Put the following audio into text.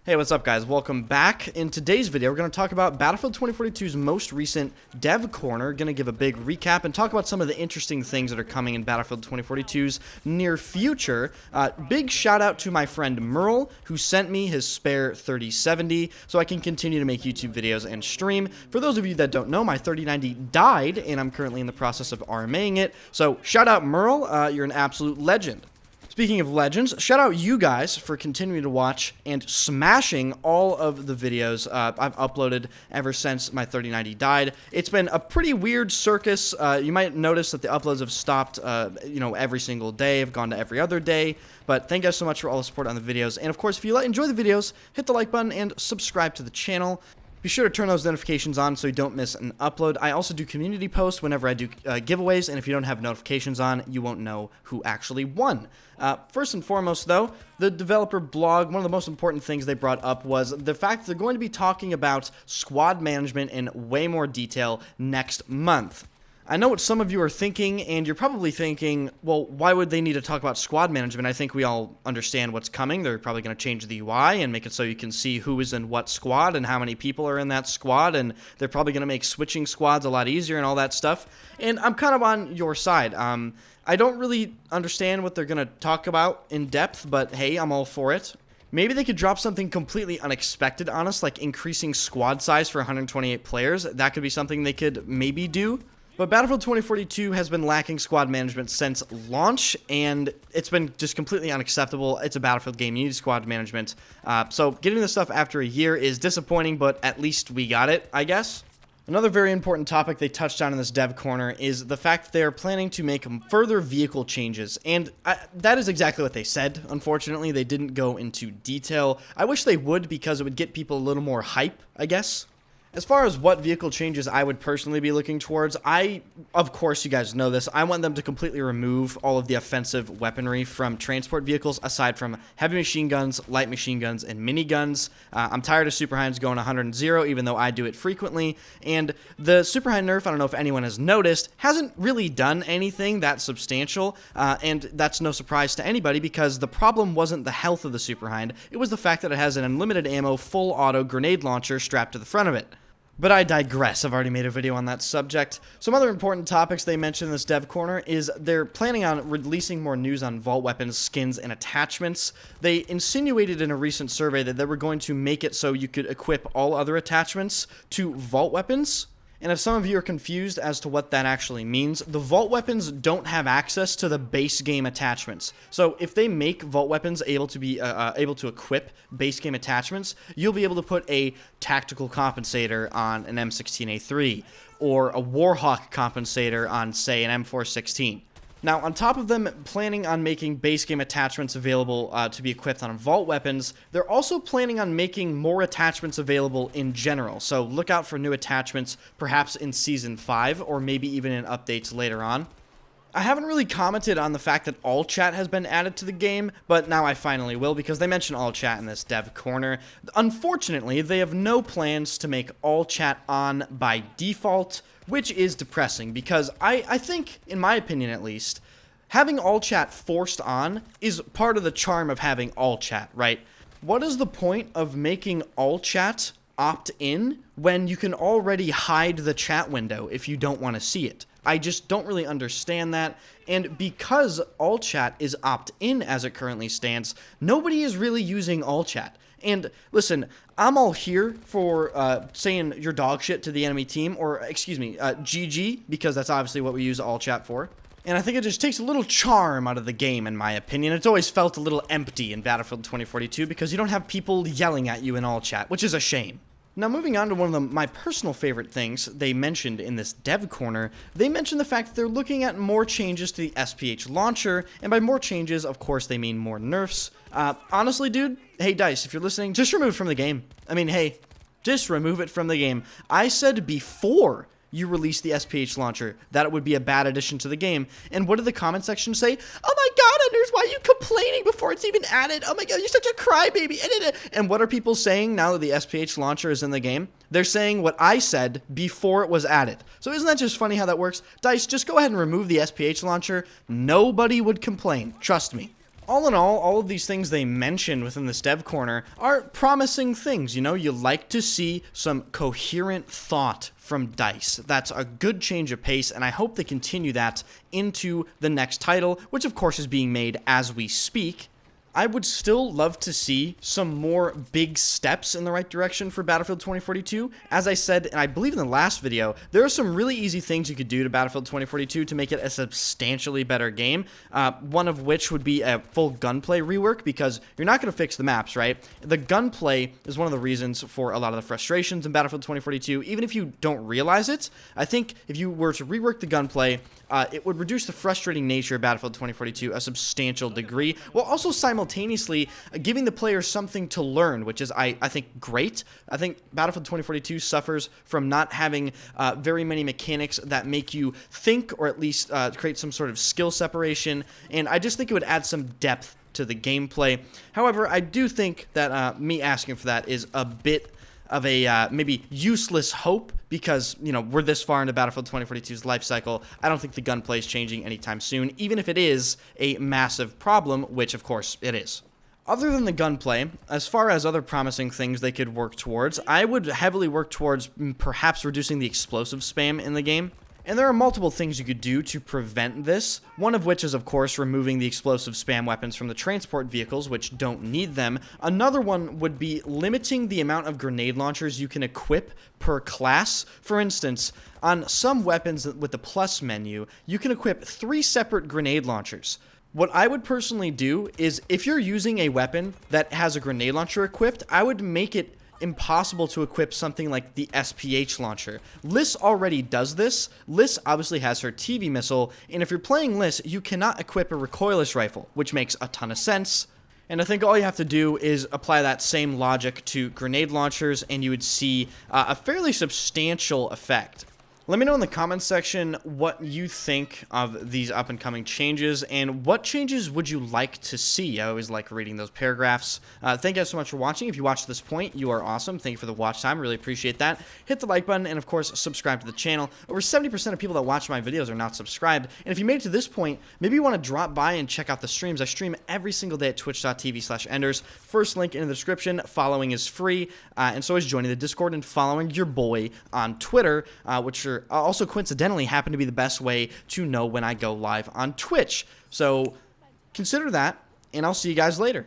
Hey, what's up guys? Welcome back. In today's video, we're going to talk about Battlefield 2042's most recent dev corner. Going to give a big recap and talk about some of the interesting things that are coming in Battlefield 2042's near future. Big shout out to my friend Merle, who sent me his spare 3070 so I can continue to make YouTube videos and stream. For those of you that don't know, my 3090 died and I'm currently in the process of RMAing it. So shout out Merle, you're an absolute legend. Speaking of legends, shout out you guys for continuing to watch and smashing all of the videos I've uploaded ever since my 3090 died. It's been a pretty weird circus. You might notice that the uploads have stopped, every single day. Have gone to every other day. But thank you guys so much for all the support on the videos. And of course, if you enjoy the videos, hit the like button and subscribe to the channel. Be sure to turn those notifications on so you don't miss an upload. I also do community posts whenever I do giveaways, and if you don't have notifications on, you won't know who actually won. First and foremost, though, the developer blog, one of the most important things they brought up was the fact that they're going to be talking about squad management in way more detail next month. I know what some of you are thinking, and you're probably thinking, well, why would they need to talk about squad management? I think we all understand what's coming. They're probably going to change the UI and make it so you can see who is in what squad and how many people are in that squad, and they're probably going to make switching squads a lot easier and all that stuff. And I'm kind of on your side. I don't really understand what they're going to talk about in depth, but hey, I'm all for it. Maybe they could drop something completely unexpected on us, like increasing squad size for 128 players. That could be something they could maybe do. But Battlefield 2042 has been lacking squad management since launch, and it's been just completely unacceptable. It's a Battlefield game. You need squad management. So getting this stuff after a year is disappointing, but at least we got it, I guess. Another very important topic they touched on in this dev corner is the fact that they're planning to make further vehicle changes, and that is exactly what they said. Unfortunately, they didn't go into detail. I wish they would, because it would get people a little more hype, I guess. As far as what vehicle changes I would personally be looking towards, of course you guys know this, I want them to completely remove all of the offensive weaponry from transport vehicles aside from heavy machine guns, light machine guns, and miniguns. I'm tired of Super Hinds going 100 and 0, even though I do it frequently, and the Super Hind nerf, I don't know if anyone has noticed, hasn't really done anything that substantial, and that's no surprise to anybody because the problem wasn't the health of the Super Hind, it was the fact that it has an unlimited ammo full auto grenade launcher strapped to the front of it. But I digress. I've already made a video on that subject. Some other important topics they mentioned in this dev corner is they're planning on releasing more news on vault weapons, skins, and attachments. They insinuated in a recent survey that they were going to make it so you could equip all other attachments to vault weapons. And if some of you are confused as to what that actually means, the vault weapons don't have access to the base game attachments. So if they make vault weapons able to equip base game attachments, you'll be able to put a tactical compensator on an M16A3 or a Warhawk compensator on, say, an M416. Now, on top of them planning on making base game attachments available to be equipped on vault weapons, they're also planning on making more attachments available in general. So look out for new attachments, perhaps in Season 5, or maybe even in updates later on. I haven't really commented on the fact that all chat has been added to the game, but now I finally will because they mention all chat in this dev corner. Unfortunately, they have no plans to make all chat on by default, which is depressing because I think, in my opinion at least, having all chat forced on is part of the charm of having all chat, right? What is the point of making all chat opt-in when you can already hide the chat window if you don't want to see it? I just don't really understand that, and because all chat is opt-in as it currently stands, nobody is really using all chat. And listen, I'm all here for saying your dog shit to the enemy team, or excuse me, GG, because that's obviously what we use all chat for. And I think it just takes a little charm out of the game, in my opinion. It's always felt a little empty in Battlefield 2042 because you don't have people yelling at you in all chat, which is a shame. Now, moving on to one of my personal favorite things they mentioned in this dev corner, they mentioned the fact that they're looking at more changes to the SPH launcher, and by more changes, of course, they mean more nerfs. Honestly, dude, hey, Dice, if you're listening, just remove it from the game. I mean, hey, just remove it from the game. I said before you release the SPH launcher that it would be a bad addition to the game, and what did the comment section say? Oh my god, Anders, why are you complaining before it's even added? Oh my god, you're such a crybaby. And what are people saying now that the SPH launcher is in the game? They're saying what I said before it was added. So isn't that just funny how that works? Dice, just go ahead and remove the SPH launcher. Nobody would complain. Trust me. All in all of these things they mentioned within this dev corner are promising things. You know, you like to see some coherent thought from DICE. That's a good change of pace, and I hope they continue that into the next title, which of course is being made as we speak. I would still love to see some more big steps in the right direction for Battlefield 2042. As I said, and I believe in the last video, there are some really easy things you could do to Battlefield 2042 to make it a substantially better game. One of which would be a full gunplay rework, because you're not going to fix the maps, right? The gunplay is one of the reasons for a lot of the frustrations in Battlefield 2042. Even if you don't realize it, I think if you were to rework the gunplay, it would reduce the frustrating nature of Battlefield 2042 a substantial degree, while also simultaneously giving the player something to learn, which is, I think, great. I think Battlefield 2042 suffers from not having very many mechanics that make you think, or at least create some sort of skill separation, and I just think it would add some depth to the gameplay. However, I do think that me asking for that is a bit of a maybe useless hope, because, you know, we're this far into Battlefield 2042's life cycle. I don't think the gunplay is changing anytime soon, even if it is a massive problem, which of course it is. Other than the gunplay, as far as other promising things they could work towards, I would heavily work towards perhaps reducing the explosive spam in the game. And there are multiple things you could do to prevent this, one of which is, of course, removing the explosive spam weapons from the transport vehicles, which don't need them. Another one would be limiting the amount of grenade launchers you can equip per class. For instance, on some weapons with the plus menu, you can equip 3 separate grenade launchers. What I would personally do is, if you're using a weapon that has a grenade launcher equipped, I would make it impossible to equip something like the SPH launcher. Liss already does this. Liss obviously has her TV missile, and if you're playing Liss, you cannot equip a recoilless rifle, which makes a ton of sense. And I think all you have to do is apply that same logic to grenade launchers, and you would see a fairly substantial effect. Let me know in the comments section what you think of these up-and-coming changes, and what changes would you like to see. I always like reading those paragraphs. Thank you guys so much for watching. If you watched this point, you are awesome. Thank you for the watch time. Really appreciate that. Hit the like button, and of course, subscribe to the channel. Over 70% of people that watch my videos are not subscribed, and if you made it to this point, maybe you want to drop by and check out the streams. I stream every single day at twitch.tv/enders. First link in the description. Following is free, and so is joining the Discord and following your boy on Twitter, which are also coincidentally happen to be the best way to know when I go live on Twitch. So consider that, and I'll see you guys later.